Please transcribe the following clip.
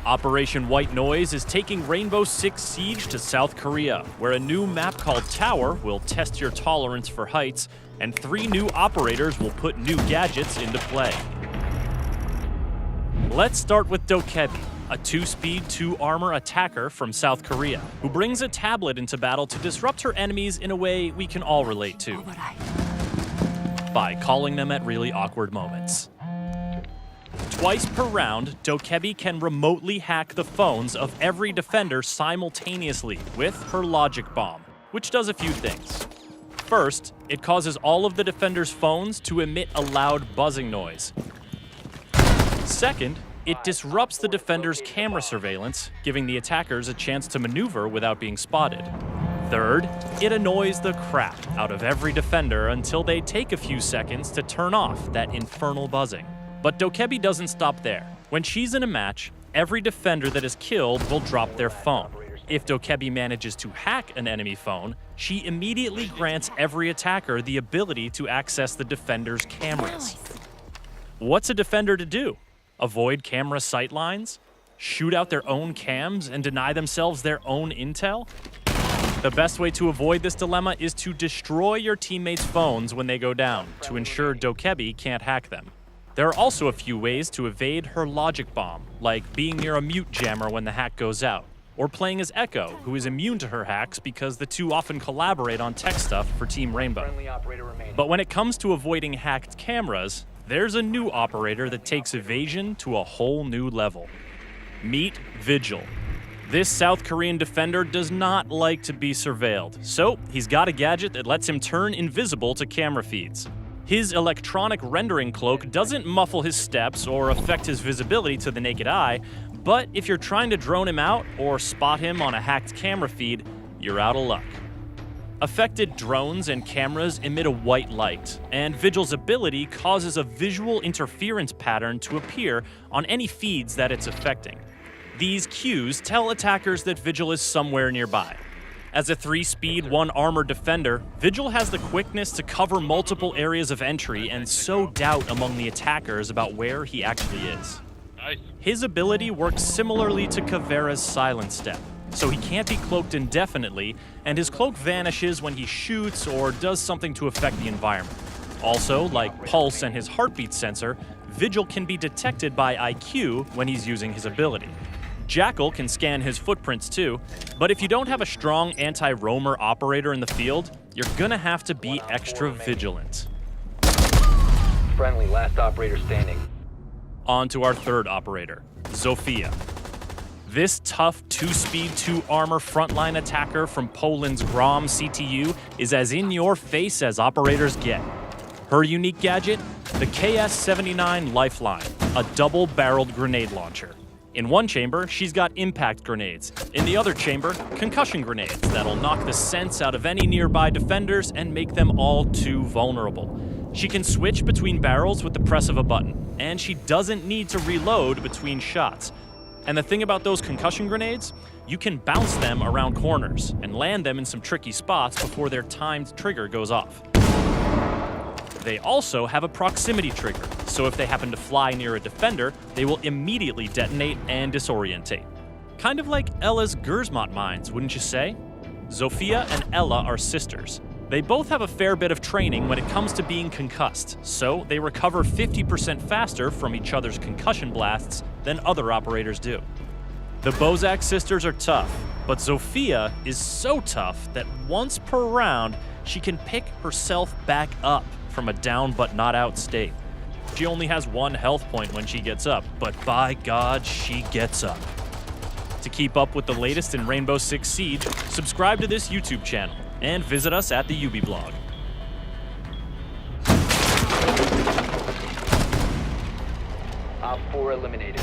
Operation White Noise is taking Rainbow Six Siege to South Korea, where a new map called Tower will test your tolerance for heights, and 3 new operators will put new gadgets into play. Let's start with Dokebi, a 2-speed, 2-armor attacker from South Korea, who brings a tablet into battle to disrupt her enemies in a way we can all relate to, by calling them at really awkward moments. Twice per round, Dokebi can remotely hack the phones of every defender simultaneously with her logic bomb, which does a few things. First, it causes all of the defenders' phones to emit a loud buzzing noise. Second, it disrupts the defender's camera surveillance, giving the attackers a chance to maneuver without being spotted. Third, it annoys the crap out of every defender until they take a few seconds to turn off that infernal buzzing. But Dokebi doesn't stop there. When she's in a match, every defender that is killed will drop their phone. If Dokebi manages to hack an enemy phone, she immediately grants every attacker the ability to access the defender's cameras. What's a defender to do? Avoid camera sightlines? Shoot out their own cams and deny themselves their own intel? The best way to avoid this dilemma is to destroy your teammates' phones when they go down, to ensure Dokebi can't hack them. There are also a few ways to evade her logic bomb, like being near a mute jammer when the hack goes out, or playing as Echo, who is immune to her hacks because the two often collaborate on tech stuff for Team Rainbow. But when it comes to avoiding hacked cameras, there's a new operator that takes evasion to a whole new level. Meet Vigil. This South Korean defender does not like to be surveilled, so he's got a gadget that lets him turn invisible to camera feeds. His electronic rendering cloak doesn't muffle his steps or affect his visibility to the naked eye, but if you're trying to drone him out or spot him on a hacked camera feed, you're out of luck. Affected drones and cameras emit a white light, and Vigil's ability causes a visual interference pattern to appear on any feeds that it's affecting. These cues tell attackers that Vigil is somewhere nearby. As a 3-speed, 1-armor defender, Vigil has the quickness to cover multiple areas of entry and sow doubt among the attackers about where he actually is. His ability works similarly to Caveira's Silent Step, so he can't be cloaked indefinitely, and his cloak vanishes when he shoots or does something to affect the environment. Also, like Pulse and his heartbeat sensor, Vigil can be detected by IQ when he's using his ability. Jackal can scan his footprints too, but if you don't have a strong anti-roamer operator in the field, you're gonna have to be extra vigilant. Friendly, last operator standing. On to our third operator, Zofia. This tough 2-speed, 2-armor frontline attacker from Poland's Grom CTU is as in-your-face as operators get. Her unique gadget? The KS-79 Lifeline, a double-barreled grenade launcher. In one chamber, she's got impact grenades. In the other chamber, concussion grenades that'll knock the sense out of any nearby defenders and make them all too vulnerable. She can switch between barrels with the press of a button, and she doesn't need to reload between shots. And the thing about those concussion grenades? You can bounce them around corners and land them in some tricky spots before their timed trigger goes off. They also have a proximity trigger, so if they happen to fly near a defender, they will immediately detonate and disorientate. Kind of like Ella's Gersmont mines, wouldn't you say? Zofia and Ella are sisters. They both have a fair bit of training when it comes to being concussed, so they recover 50% faster from each other's concussion blasts than other operators do. The Bozak sisters are tough, but Zofia is so tough that once per round, she can pick herself back up from a down but not out state. She only has 1 health point when she gets up, but by God, she gets up. To keep up with the latest in Rainbow Six Siege, subscribe to this YouTube channel and visit us at the UB blog. Op 4 eliminated.